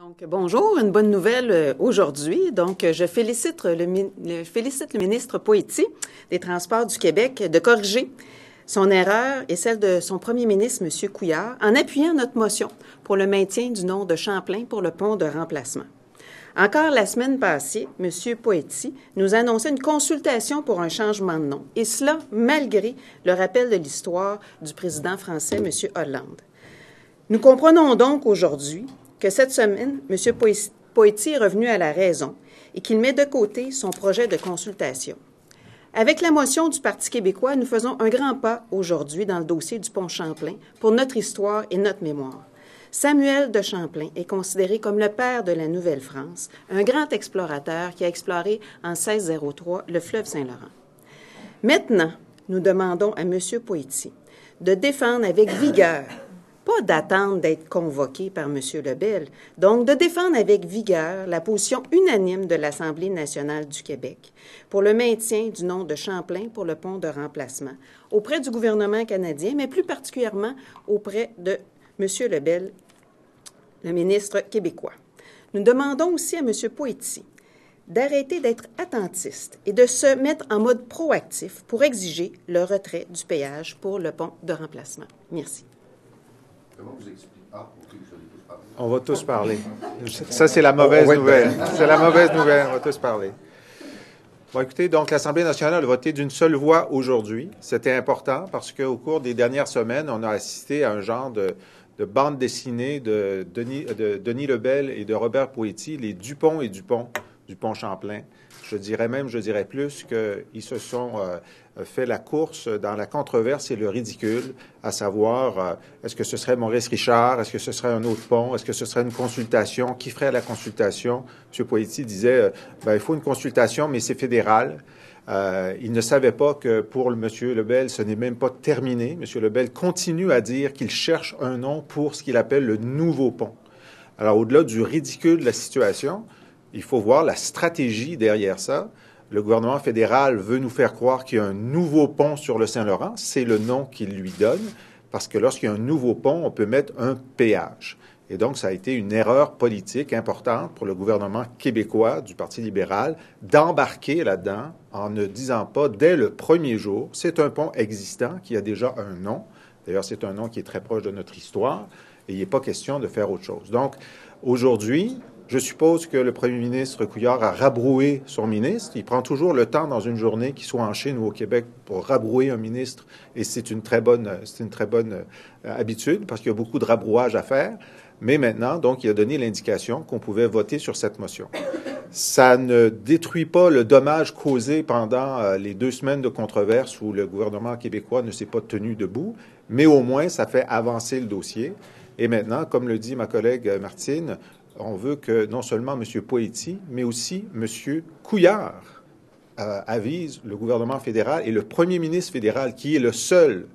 Donc, bonjour, une bonne nouvelle aujourd'hui. Donc, je félicite le ministre Poitiers des Transports du Québec de corriger son erreur et celle de son premier ministre, M. Couillard, en appuyant notre motion pour le maintien du nom de Champlain pour le pont de remplacement. Encore la semaine passée, M. Poitiers nous annonçait une consultation pour un changement de nom, et cela malgré le rappel de l'histoire du président français, M. Hollande. Nous comprenons donc aujourd'hui que cette semaine, M. Poitiers est revenu à la raison et qu'il met de côté son projet de consultation. Avec la motion du Parti québécois, nous faisons un grand pas aujourd'hui dans le dossier du pont Champlain pour notre histoire et notre mémoire. Samuel de Champlain est considéré comme le père de la Nouvelle-France, un grand explorateur qui a exploré en 1603 le fleuve Saint-Laurent. Maintenant, nous demandons à M. Poitiers de défendre avec vigueur, pas d'attendre d'être convoqué par M. Lebel, donc de défendre avec vigueur la position unanime de l'Assemblée nationale du Québec pour le maintien du nom de Champlain pour le pont de remplacement auprès du gouvernement canadien, mais plus particulièrement auprès de M. Lebel, le ministre québécois. Nous demandons aussi à M. Poitiers d'arrêter d'être attentiste et de se mettre en mode proactif pour exiger le retrait du péage pour le pont de remplacement. Merci. Comment vous expliquez? Ah, OK, vous allez tous parler. On va tous parler. Ça, c'est la mauvaise nouvelle. C'est la mauvaise nouvelle. On va tous parler. Bon, écoutez, donc l'Assemblée nationale a voté d'une seule voix aujourd'hui. C'était important parce qu'au cours des dernières semaines, on a assisté à un genre de bande dessinée de Denis Lebel et de Robert Poitiers, les Dupont et Dupont du pont Champlain. Je dirais plus qu'ils se sont fait la course dans la controverse et le ridicule, à savoir, est-ce que ce serait Maurice Richard, est-ce que ce serait un autre pont, est-ce que ce serait une consultation, qui ferait la consultation? M. Poitiers disait, il faut une consultation, mais c'est fédéral. Il ne savait pas que pour M. Lebel, ce n'est même pas terminé. M. Lebel continue à dire qu'il cherche un nom pour ce qu'il appelle le nouveau pont. Alors, au-delà du ridicule de la situation, il faut voir la stratégie derrière ça. Le gouvernement fédéral veut nous faire croire qu'il y a un nouveau pont sur le Saint-Laurent. C'est le nom qu'il lui donne, parce que lorsqu'il y a un nouveau pont, on peut mettre un péage. Et donc, ça a été une erreur politique importante pour le gouvernement québécois du Parti libéral d'embarquer là-dedans en ne disant pas dès le premier jour, c'est un pont existant qui a déjà un nom. D'ailleurs, c'est un nom qui est très proche de notre histoire et il n'est pas question de faire autre chose. Donc, aujourd'hui, je suppose que le premier ministre Couillard a rabroué son ministre. Il prend toujours le temps dans une journée, qu'il soit en Chine ou au Québec, pour rabrouer un ministre. Et c'est une très bonne habitude parce qu'il y a beaucoup de rabrouage à faire. Mais maintenant, donc, il a donné l'indication qu'on pouvait voter sur cette motion. Ça ne détruit pas le dommage causé pendant les 2 semaines de controverse où le gouvernement québécois ne s'est pas tenu debout, mais au moins, ça fait avancer le dossier. Et maintenant, comme le dit ma collègue Martine, on veut que non seulement M. Poitiers, mais aussi M. Couillard avise le gouvernement fédéral et le premier ministre fédéral, qui est le seul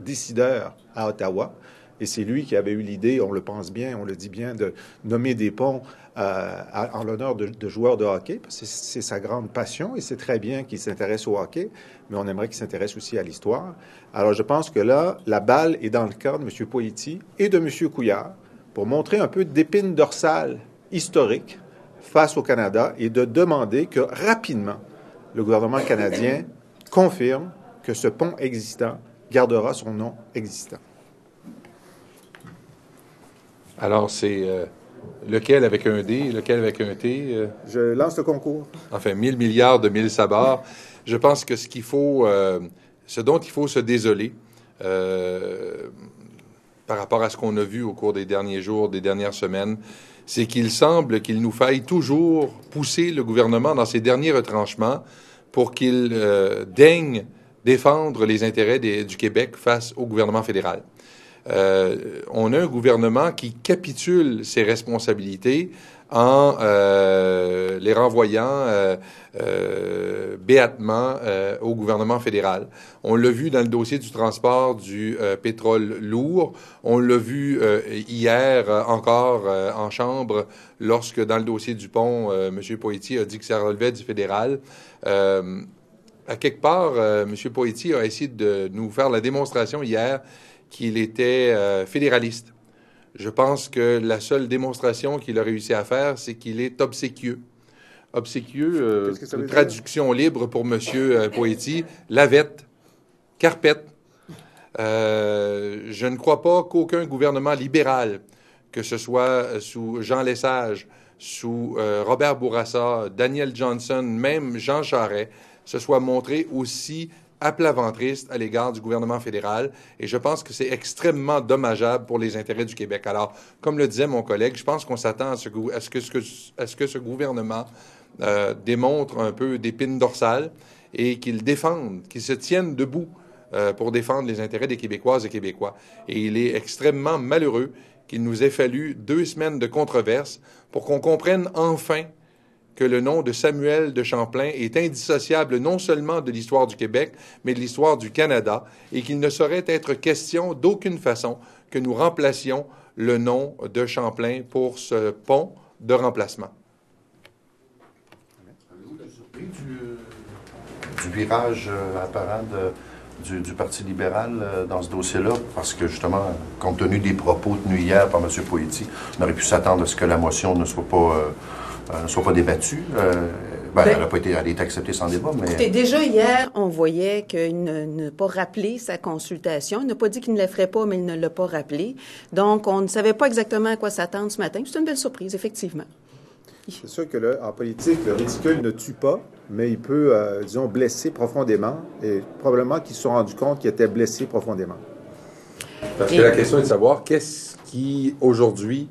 décideur à Ottawa. Et c'est lui qui avait eu l'idée, on le pense bien, on le dit bien, de nommer des ponts en l'honneur de joueurs de hockey, parce que c'est sa grande passion, et c'est très bien qu'il s'intéresse au hockey, mais on aimerait qu'il s'intéresse aussi à l'histoire. Alors, je pense que là, la balle est dans le camp de M. Poitiers et de M. Couillard, pour montrer un peu d'épine dorsale historique face au Canada et de demander que rapidement le gouvernement canadien confirme que ce pont existant gardera son nom existant. Alors, c'est lequel avec un D, lequel avec un T? Je lance le concours. Enfin, 1000 milliards de 1000 sabards. Je pense que ce dont il faut se désoler, par rapport à ce qu'on a vu au cours des derniers jours, des dernières semaines, c'est qu'il semble qu'il nous faille toujours pousser le gouvernement dans ses derniers retranchements pour qu'il daigne défendre les intérêts du Québec face au gouvernement fédéral. On a un gouvernement qui capitule ses responsabilités en les renvoyant béatement au gouvernement fédéral. On l'a vu dans le dossier du transport du pétrole lourd. On l'a vu hier encore en Chambre lorsque, dans le dossier du pont, M. Poitiers a dit que ça relevait du fédéral. À quelque part, M. Poitiers a essayé de nous faire la démonstration hier qu'il était fédéraliste. Je pense que la seule démonstration qu'il a réussi à faire, c'est qu'il est obséquieux. Obséquieux, une traduction libre pour M. Poetti, lavette, carpette. Je ne crois pas qu'aucun gouvernement libéral, que ce soit sous Jean Lesage, sous Robert Bourassa, Daniel Johnson, même Jean Charest, se soit montré aussi à plat ventriste à l'égard du gouvernement fédéral. Et je pense que c'est extrêmement dommageable pour les intérêts du Québec. Alors, comme le disait mon collègue, je pense qu'on s'attend à ce que ce gouvernement démontre un peu d'épine dorsale et qu'il défende, qu'il se tienne debout pour défendre les intérêts des Québécoises et Québécois. Et il est extrêmement malheureux qu'il nous ait fallu 2 semaines de controverse pour qu'on comprenne enfin que le nom de Samuel de Champlain est indissociable non seulement de l'histoire du Québec, mais de l'histoire du Canada, et qu'il ne saurait être question d'aucune façon que nous remplacions le nom de Champlain pour ce pont de remplacement. Avez-vous été surpris du virage apparent du Parti libéral dans ce dossier-là? Parce que, justement, compte tenu des propos tenus hier par M. Poetti, on aurait pu s'attendre à ce que la motion ne soit pas débattue. Elle n'a pas été, elle a été acceptée sans débat, mais... Écoutez, déjà hier, on voyait qu'il n'a pas rappelé sa consultation. Il n'a pas dit qu'il ne la ferait pas, mais il ne l'a pas rappelé. Donc, on ne savait pas exactement à quoi s'attendre ce matin. C'est une belle surprise, effectivement. C'est sûr que là, en politique, le ridicule ne tue pas, mais il peut, disons, blesser profondément, et probablement qu'ils se sont rendus compte qu'ils étaient blessés profondément. Parce que la question est de savoir qu'est-ce qui, aujourd'hui,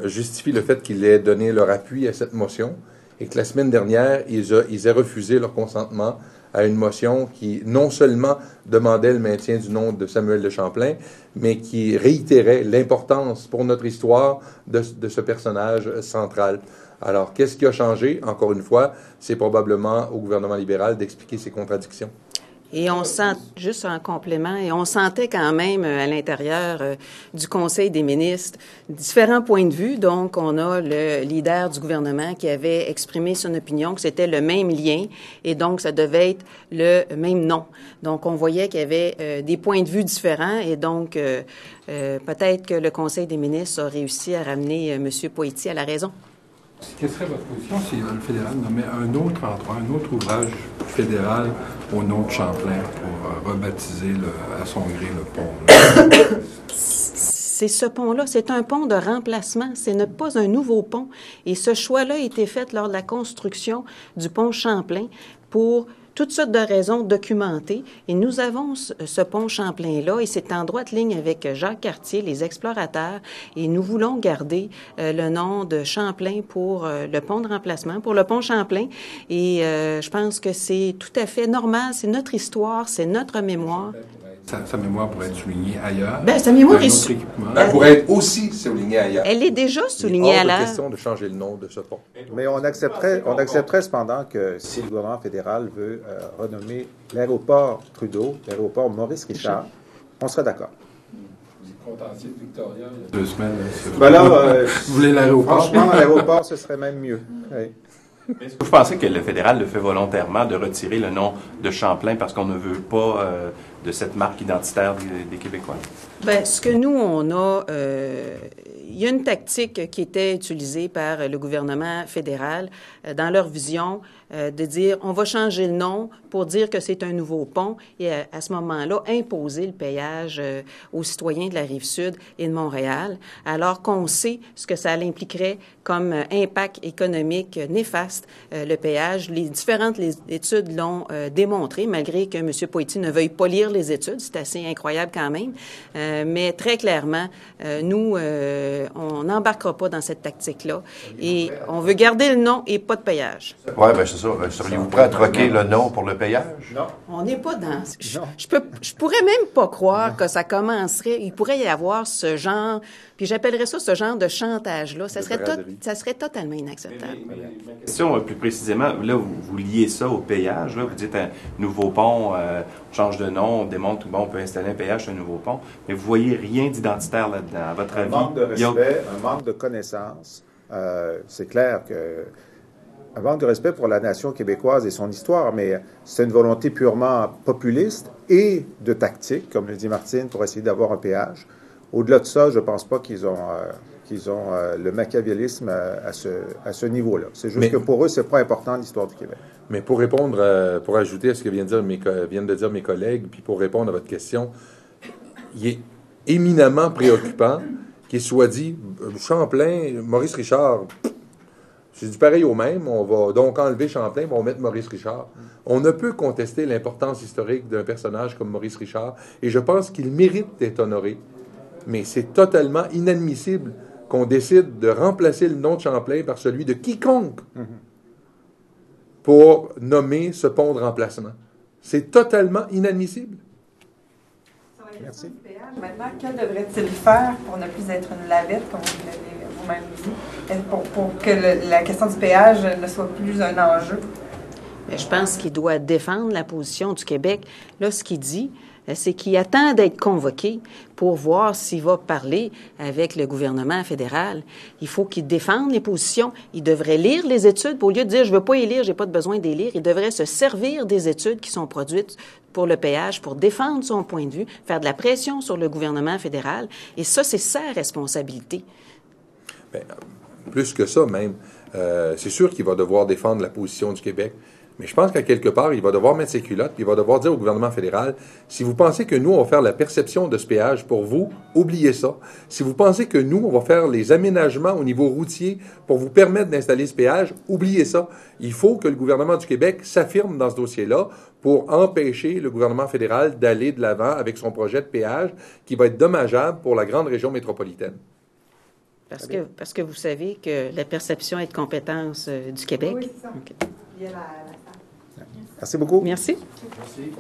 justifie le fait qu'ils aient donné leur appui à cette motion et que la semaine dernière, ils aient refusé leur consentement à une motion qui non seulement demandait le maintien du nom de Samuel de Champlain, mais qui réitérait l'importance pour notre histoire de ce personnage central. Alors, qu'est-ce qui a changé? Encore une fois, c'est probablement au gouvernement libéral d'expliquer ces contradictions. Et on sent, juste en complément, et on sentait quand même à l'intérieur du Conseil des ministres différents points de vue. Donc, on a le leader du gouvernement qui avait exprimé son opinion que c'était le même lien et donc ça devait être le même nom. Donc, on voyait qu'il y avait des points de vue différents et donc peut-être que le Conseil des ministres a réussi à ramener M. Poetti à la raison. Quelle serait votre position si le fédéral nommait un autre endroit, un autre ouvrage fédéral au nom de Champlain pour rebaptiser à son gré le pont? C'est ce pont-là, c'est un pont de remplacement, ce n'est pas un nouveau pont. Et ce choix-là a été fait lors de la construction du pont Champlain pour toutes sortes de raisons documentées. Et nous avons ce pont Champlain-là, et c'est en droite ligne avec Jacques Cartier, les explorateurs, et nous voulons garder le nom de Champlain pour le pont de remplacement, pour le pont Champlain. Et je pense que c'est tout à fait normal, c'est notre histoire, c'est notre mémoire. Sa mémoire pourrait être soulignée ailleurs. Bien, sa mémoire est Elle pourrait être aussi soulignée ailleurs. Elle est déjà soulignée à l'air. Il est hors de l'air. question de changer le nom de ce pont. Mais on accepterait cependant que si le gouvernement fédéral veut renommer l'aéroport Trudeau, l'aéroport Maurice Richard, on serait d'accord. Vous êtes contentieux de Victoria il y a 2 semaines. Ben là, vous voulez l'aéroport? Franchement, l'aéroport, ce serait même mieux. Oui. Est-ce que vous pensez que le fédéral le fait volontairement de retirer le nom de Champlain parce qu'on ne veut pas de cette marque identitaire des Québécois? Bien, ce que nous, on a... il y a une tactique qui était utilisée par le gouvernement fédéral dans leur vision de dire on va changer le nom pour dire que c'est un nouveau pont et à ce moment-là, imposer le payage aux citoyens de la Rive-Sud et de Montréal, alors qu'on sait ce que ça impliquerait comme impact économique néfaste, le payage. Les différentes études l'ont démontré, malgré que M. Poetti ne veuille pas lire les études. C'est assez incroyable quand même. Mais très clairement, nous, on n'embarquera pas dans cette tactique-là. Et on veut garder le nom et pas de payage. Oui, bien c'est ça. Seriez-vous prêt à troquer le nom pour le payage? Non. On n'est pas dans... Je pourrais même pas croire que ça commencerait... Il pourrait y avoir ce genre... Puis j'appellerais ça ce genre de chantage-là. Ça serait totalement inacceptable. Ma question, plus précisément, là, vous liez ça au payage. Là, vous dites un nouveau pont, on change de nom, on démontre qu'on peut installer un péage sur un nouveau pont. Mais vous voyez rien d'identitaire là-dedans, à votre avis? Un manque de respect, un manque de connaissance. C'est clair que... Un manque de respect pour la nation québécoise et son histoire, mais c'est une volonté purement populiste et de tactique, comme le dit Martine, pour essayer d'avoir un péage. Au-delà de ça, je ne pense pas qu'ils ont le machiavélisme à ce niveau-là. C'est juste que pour eux, c'est pas important l'histoire du Québec. Mais pour répondre, pour ajouter à ce que viennent de dire mes collègues, puis pour répondre à votre question, il est éminemment préoccupant qu'il soit dit, Champlain, Maurice Richard, c'est du pareil au même, on va donc enlever Champlain, on va mettre Maurice Richard. On ne peut contester l'importance historique d'un personnage comme Maurice Richard, et je pense qu'il mérite d'être honoré. Mais c'est totalement inadmissible qu'on décide de remplacer le nom de Champlain par celui de quiconque pour nommer ce pont de remplacement. C'est totalement inadmissible. Sur la question du péage, maintenant, que devrait-il faire pour ne plus être une lavette, comme vous l'avez vous-même dit, pour que la question du péage ne soit plus un enjeu? Bien, je pense qu'il doit défendre la position du Québec. Là, ce qu'il dit, c'est qu'il attend d'être convoqué pour voir s'il va parler avec le gouvernement fédéral. Il faut qu'il défende les positions. Il devrait lire les études. Au lieu de dire « je ne veux pas y lire, j'ai pas de besoin d'y lire », il devrait se servir des études qui sont produites pour le péage, pour défendre son point de vue, faire de la pression sur le gouvernement fédéral. Et ça, c'est sa responsabilité. Bien, plus que ça même, c'est sûr qu'il va devoir défendre la position du Québec. Mais je pense qu'à quelque part, il va devoir mettre ses culottes, puis il va devoir dire au gouvernement fédéral, si vous pensez que nous, on va faire la perception de ce péage pour vous, oubliez ça. Si vous pensez que nous, on va faire les aménagements au niveau routier pour vous permettre d'installer ce péage, oubliez ça. Il faut que le gouvernement du Québec s'affirme dans ce dossier-là pour empêcher le gouvernement fédéral d'aller de l'avant avec son projet de péage qui va être dommageable pour la grande région métropolitaine. Parce que vous savez que la perception est de compétence du Québec. Oui, c'est ça. Okay. Il y a la Merci beaucoup. Merci. Merci.